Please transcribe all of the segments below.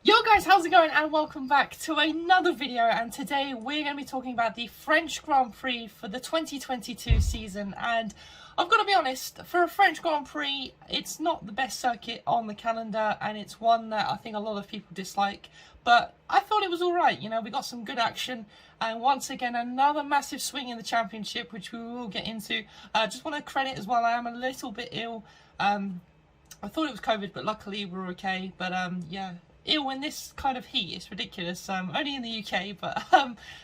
Yo guys, how's it going? And welcome back to another video, and today we're going to be talking about the French Grand Prix for the 2022 season. And I've got to be honest, for a French Grand Prix, it's not the best circuit on the calendar, and it's one that I think a lot of people dislike, but I thought it was alright. You know, we got some good action, and once again another massive swing in the championship, which we will get into. Just want to credit as well, I am a little bit ill. I thought it was COVID, but luckily we're okay. But yeah, ill in this kind of heat, it's ridiculous. Only in the UK, but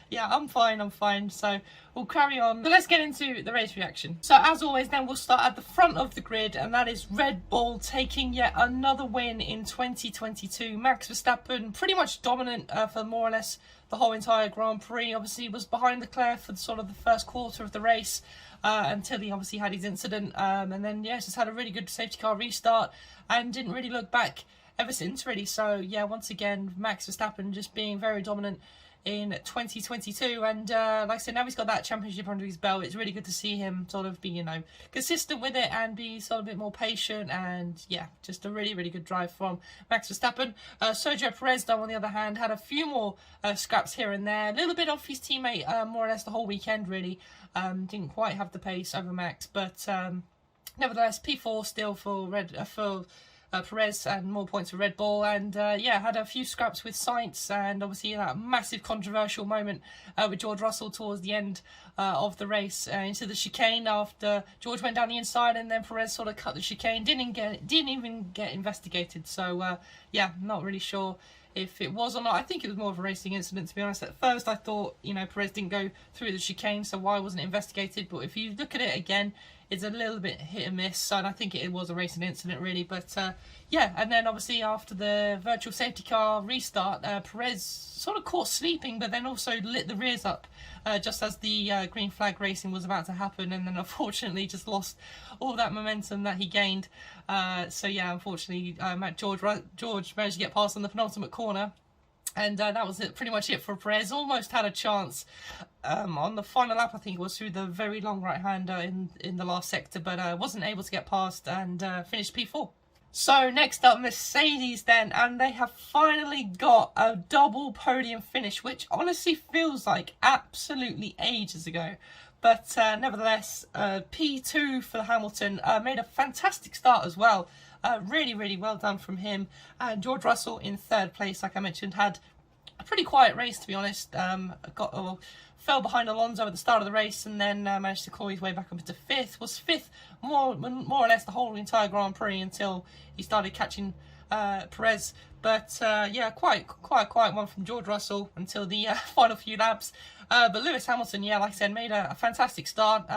yeah, I'm fine. So we'll carry on. So let's get into the race reaction. So as always, then we'll start at the front of the grid, and that is Red Bull taking yet another win in 2022. Max Verstappen pretty much dominant for more or less the whole entire Grand Prix. Obviously was behind Leclerc for sort of the first quarter of the race. Until he obviously had his incident, and then yes, just had a really good safety car restart and didn't really look back ever since, really. So yeah, once again, Max Verstappen just being very dominant in 2022, and like I said, now he's got that championship under his belt. It's really good to see him sort of be, you know, consistent with it and be sort of a bit more patient, and yeah, just a really good drive from Max Verstappen. Sergio Perez, though, on the other hand, had a few more scraps here and there, a little bit off his teammate more or less the whole weekend, really. Didn't quite have the pace over Max, but nevertheless, P4 still for Perez, and more points for Red Bull. And yeah, had a few scraps with Sainz, and obviously that massive controversial moment with George Russell towards the end of the race into the chicane after George went down the inside, and then Perez sort of cut the chicane, didn't even get investigated. So yeah, not really sure if it was or not. I think it was more of a racing incident, to be honest. At first I thought, you know, Perez didn't go through the chicane, so why wasn't it investigated? But if you look at it again, it's a little bit hit and miss, so I think it was a racing incident, really. But yeah, and then obviously after the virtual safety car restart, Perez sort of caught sleeping, but then also lit the rears up just as the green flag racing was about to happen, and then unfortunately just lost all that momentum that he gained. So yeah, unfortunately George managed to get past on the penultimate corner. And that was it, pretty much it for Perez. Almost had a chance on the final lap, I think it was, through the very long right-hander in the last sector, but wasn't able to get past and finished P4. So next up, Mercedes then, and they have finally got a double podium finish, which honestly feels like absolutely ages ago. But nevertheless, P2 for Hamilton, made a fantastic start as well. Really well done from him. And George Russell in third place, like I mentioned, had a pretty quiet race, to be honest. Fell behind Alonso at the start of the race, and then managed to claw his way back up into fifth. Was fifth more or less the whole entire Grand Prix until he started catching Perez. But yeah, quite quiet one from George Russell until the final few laps. But Lewis Hamilton, yeah, like I said, made a fantastic start.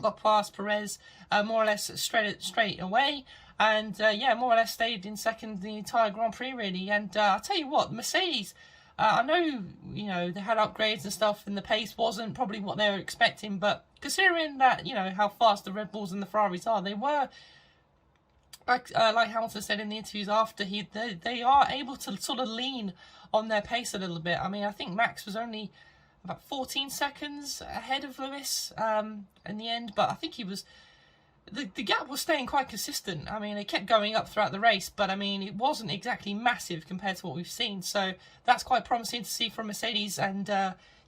Got past Perez more or less straight away, and yeah, more or less stayed in second the entire Grand Prix, really. And I'll tell you what, Mercedes, I know, you know, they had upgrades and stuff, and the pace wasn't probably what they were expecting, but considering that, you know, how fast the Red Bulls and the Ferraris are, they were, like Hamilton said in the interviews after, they are able to sort of lean on their pace a little bit. I mean, I think Max was only about 14 seconds ahead of Lewis in the end, but I think he was, the gap was staying quite consistent. I mean, it kept going up throughout the race, but I mean, it wasn't exactly massive compared to what we've seen, so that's quite promising to see from Mercedes. And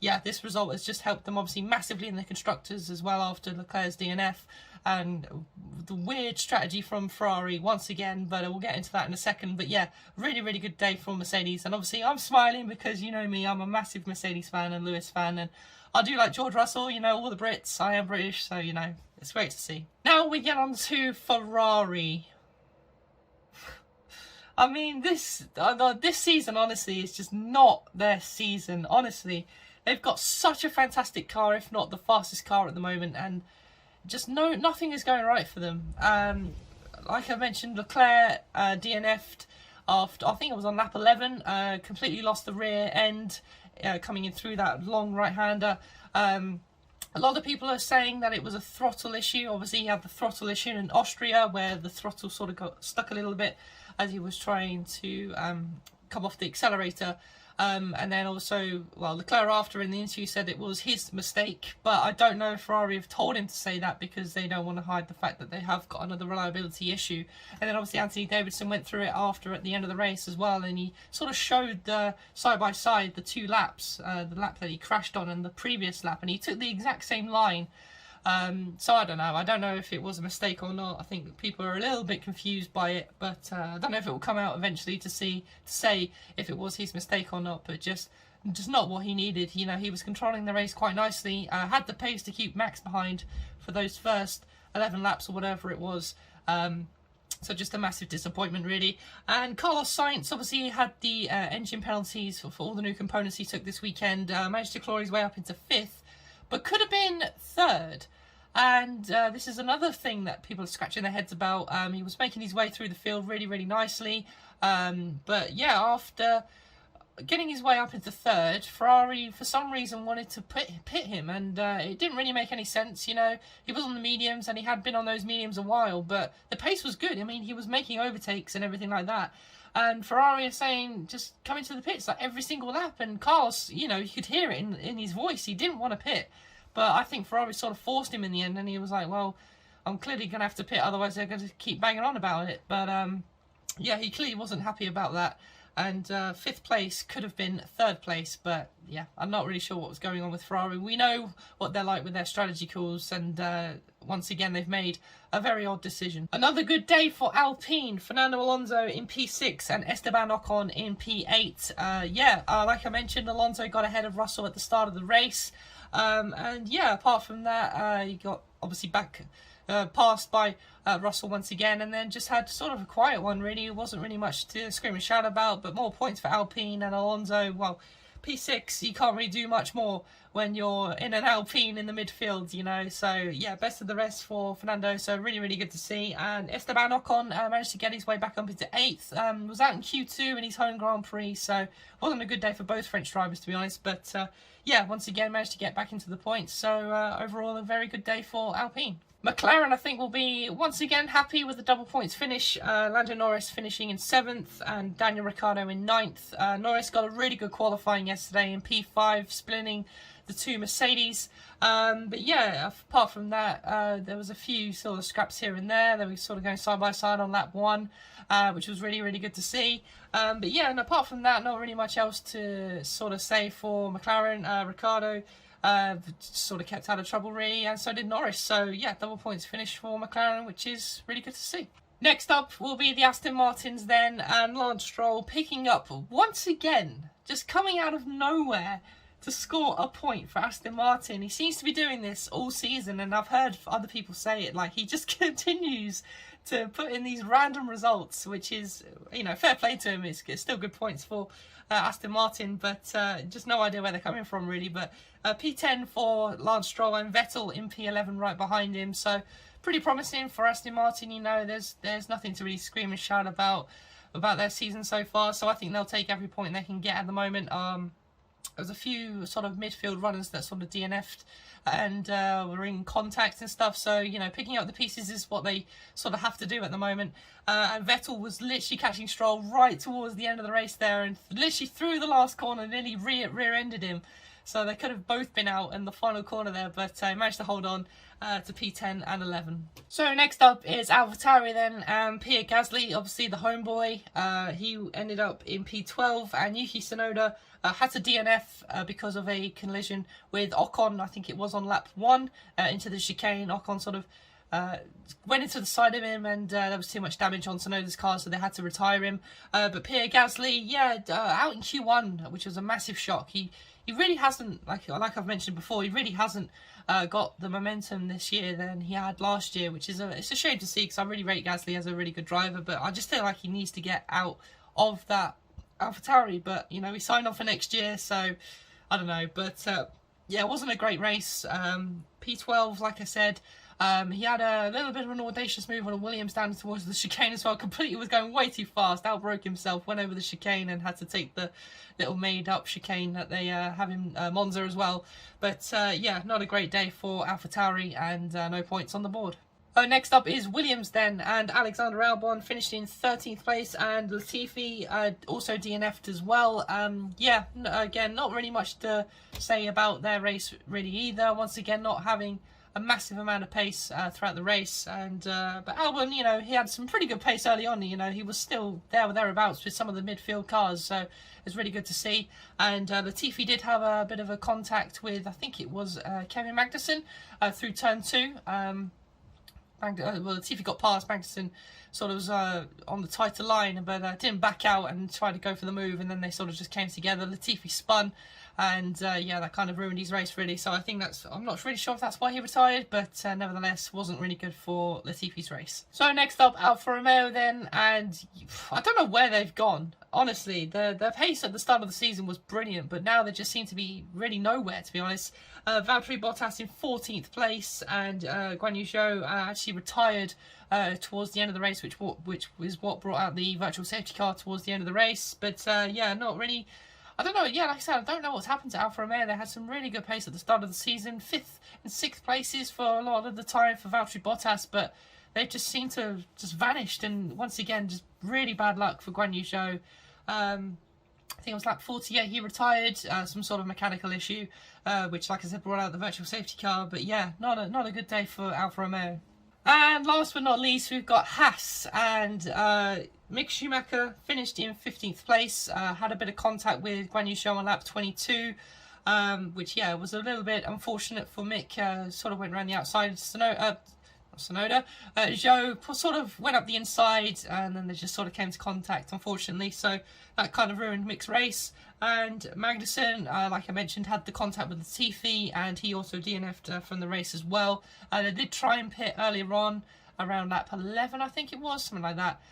yeah, this result has just helped them obviously massively in the constructors as well after Leclerc's DNF, and the weird strategy from Ferrari once again, but we'll get into that in a second. But yeah, really good day for Mercedes, and obviously I'm smiling because, you know me, I'm a massive Mercedes fan and Lewis fan, and I do like George Russell, you know, all the Brits, I am British, so you know, it's great to see. Now we get on to Ferrari. I mean, this season, honestly, is just not their season, honestly. They've got such a fantastic car, if not the fastest car at the moment, and just nothing is going right for them. Like I mentioned, Leclerc DNF'd after, I think it was on lap 11, completely lost the rear end coming in through that long right-hander. A lot of people are saying that it was a throttle issue. Obviously, he had the throttle issue in Austria, where the throttle sort of got stuck a little bit as he was trying to come off the accelerator. And then also, well, Leclerc after in the interview said it was his mistake, but I don't know if Ferrari have told him to say that because they don't want to hide the fact that they have got another reliability issue. And then obviously Anthony Davidson went through it after at the end of the race as well, and he sort of showed side by side the two laps, the lap that he crashed on and the previous lap, and he took the exact same line. So I don't know. I don't know if it was a mistake or not. I think people are a little bit confused by it, but I don't know if it will come out eventually to say if it was his mistake or not. But just not what he needed. You know, he was controlling the race quite nicely. Had the pace to keep Max behind for those first 11 laps or whatever it was. So just a massive disappointment, really. And Carlos Sainz obviously had the engine penalties for all the new components he took this weekend. Managed to claw his way up into 5th, but could have been 3rd. And this is another thing that people are scratching their heads about. He was making his way through the field really, really nicely. But yeah, after getting his way up into 3rd, Ferrari for some reason wanted to pit him, and it didn't really make any sense. You know, he was on the mediums and he had been on those mediums a while, but the pace was good. I mean, he was making overtakes and everything like that. And Ferrari are saying, just come into the pits like every single lap. And Carlos, you know, you could hear it in his voice. He didn't want to pit. But I think Ferrari sort of forced him in the end, and he was like, well, I'm clearly going to have to pit, otherwise they're going to keep banging on about it. But yeah, he clearly wasn't happy about that. And 5th place could have been 3rd place, but yeah, I'm not really sure what was going on with Ferrari. We know what they're like with their strategy calls, and once again, they've made a very odd decision. Another good day for Alpine. Fernando Alonso in P6 and Esteban Ocon in P8. Yeah, like I mentioned, Alonso got ahead of Russell at the start of the race. And yeah, apart from that, he got obviously passed by Russell once again, and then just had sort of a quiet one, really. It wasn't really much to scream and shout about, but more points for Alpine. And Alonso, well, P6, you can't really do much more when you're in an Alpine in the midfield, you know. So yeah, best of the rest for Fernando. So really, really good to see. And Esteban Ocon managed to get his way back up into 8th. Was out in Q2 in his home Grand Prix, so wasn't a good day for both French drivers, to be honest. But yeah, once again managed to get back into the points. So overall, a very good day for Alpine. McLaren, I think, will be once again happy with the double points finish. Lando Norris finishing in 7th and Daniel Ricciardo in 9th. Norris got a really good qualifying yesterday in P5, splitting the two Mercedes. But yeah, apart from that, there was a few sort of scraps here and there. They were sort of going side by side on lap 1, which was really, really good to see. But yeah, and apart from that, not really much else to sort of say for McLaren. Ricciardo sort of kept out of trouble, really, and so did Norris. So yeah, double points finish for McLaren, which is really good to see. Next up will be the Aston Martins then, and Lance Stroll picking up once again, just coming out of nowhere to score a point for Aston Martin. He seems to be doing this all season, and I've heard other people say it, like he just continues to put in these random results, which is, you know, fair play to him. It's still good points for Aston Martin, but just no idea where they're coming from, really. But P10 for Lance Stroll and Vettel in P11 right behind him. So pretty promising for Aston Martin. You know, there's nothing to really scream and shout about their season so far. So I think they'll take every point they can get at the moment. There's a few sort of midfield runners that sort of DNF'd and were in contact and stuff. So, you know, picking up the pieces is what they sort of have to do at the moment. And Vettel was literally catching Stroll right towards the end of the race there, and literally through the last corner, nearly rear-ended him. So they could have both been out in the final corner there, but managed to hold on to P10 and 11. So next up is AlphaTauri then. Pierre Gasly, obviously the homeboy. He ended up in P12, and Yuki Tsunoda had to DNF because of a collision with Ocon. I think it was on lap 1 into the chicane. Ocon sort of went into the side of him, and there was too much damage on Tsunoda's car, so they had to retire him. But Pierre Gasly, yeah, out in Q1, which was a massive shock. He really hasn't, like I've mentioned before, he really hasn't got the momentum this year than he had last year, which is it's a shame to see, because I really rate Gasly as a really good driver, but I just feel like he needs to get out of that AlphaTauri. But you know, he signed on for next year, so I don't know. But yeah, it wasn't a great race. P12, like I said. He had a little bit of an audacious move on a Williams down towards the chicane as well. Completely was going way too fast, outbroke himself, went over the chicane and had to take the little made-up chicane that they have in Monza as well. But yeah, not a great day for AlphaTauri, and no points on the board. Next up is Williams then, and Alexander Albon finished in 13th place, and Latifi also DNF'd as well. Yeah, again, not really much to say about their race really either. Once again, not having a massive amount of pace throughout the race, and but Albon, you know, he had some pretty good pace early on. You know, he was still there or thereabouts with some of the midfield cars, so it's really good to see. And Latifi did have a bit of a contact with, I think it was Kevin Magnussen through turn 2. Well, Latifi got past Magnussen, sort of was on the tighter line, but didn't back out and tried to go for the move, and then they sort of just came together. Latifi spun, and yeah, that kind of ruined his race really. So I think I'm not really sure if that's why he retired, but nevertheless wasn't really good for Latifi's race. So next up, Alfa Romeo then, and I don't know where they've gone. Honestly, their pace at the start of the season was brilliant, but now they just seem to be really nowhere, to be honest. Valtteri Bottas in 14th place, and Guan Yu Zhou actually retired towards the end of the race, which is what brought out the virtual safety car towards the end of the race. But yeah, not really. I don't know. Yeah, like I said, I don't know what's happened to Alfa Romeo. They had some really good pace at the start of the season, 5th and 6th places for a lot of the time for Valtteri Bottas, but they just seem to have just vanished. And once again, just really bad luck for Guan Yu Zhou. I think it was lap 48 he retired, some sort of mechanical issue, which, like I said, brought out the virtual safety car. But yeah, not a good day for Alfa Romeo. And last but not least, we've got Haas, and Mick Schumacher finished in 15th place, had a bit of contact with Guan Yu Zhou on lap 22, which, yeah, was a little bit unfortunate for Mick. Sort of went around the outside of Sonoda. Zhou sort of went up the inside, and then they just sort of came to contact, unfortunately. So that kind of ruined Mick's race. And Magnussen, like I mentioned, had the contact with Latifi, and he also DNF'd from the race as well. They did try and pit earlier on, around lap 11, I think it was, something like that,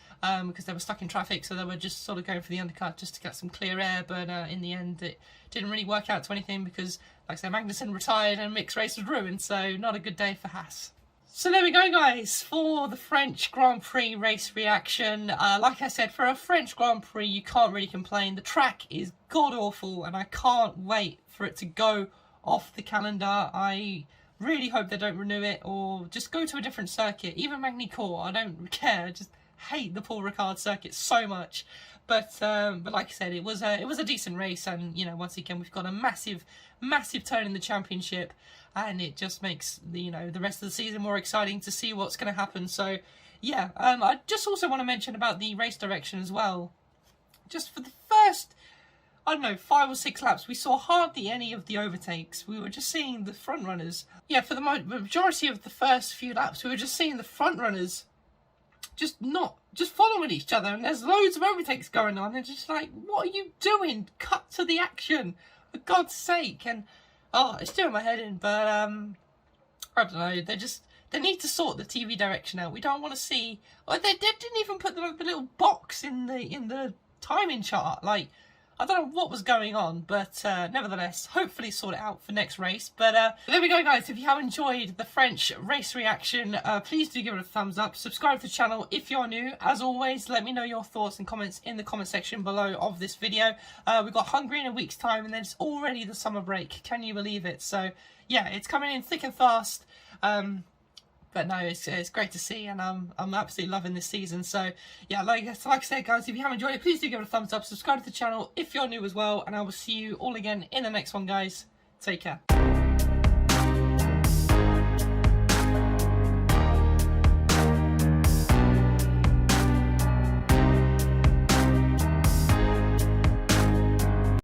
because they were stuck in traffic, so they were just sort of going for the undercut just to get some clear air. But in the end, it didn't really work out to anything because, like I said, Magnussen retired and Mick's race was ruined, so not a good day for Haas. So there we go, guys, for the French Grand Prix race reaction. Like I said, for a French Grand Prix, you can't really complain. The track is god-awful, and I can't wait for it to go off the calendar. I really hope they don't renew it, or just go to a different circuit. Even Magny-Cours, I don't care. I just hate the Paul Ricard circuit so much. But like I said, it was a decent race, and, you know, once again, we've got a massive turn in the championship, and it just makes the rest of the season more exciting to see what's going to happen. So yeah, I just also want to mention about the race direction as well. Just for the first, I don't know, 5 or 6 laps, we saw hardly any of the overtakes. We were just seeing the front runners. Yeah, for the majority of the first few laps, we were just seeing the front runners just following each other, and there's loads of overtakes going on, and just like, what are you doing? Cut to the action, for God's sake. And oh, it's doing my head in. But I don't know, they need to sort the TV direction out. We don't want to see, or they didn't even put the little box in the timing chart. Like, I don't know what was going on, but nevertheless, hopefully sort it out for next race. But there we go, guys. If you have enjoyed the French race reaction, please do give it a thumbs up. Subscribe to the channel if you're new. As always, let me know your thoughts and comments in the comment section below of this video. We've got Hungary in a week's time, and then it's already the summer break. Can you believe it? So yeah, it's coming in thick and fast. But no, it's great to see, and I'm absolutely loving this season. So yeah, like I said, guys, if you have enjoyed it, please do give it a thumbs up. Subscribe to the channel if you're new as well, and I will see you all again in the next one, guys. Take care.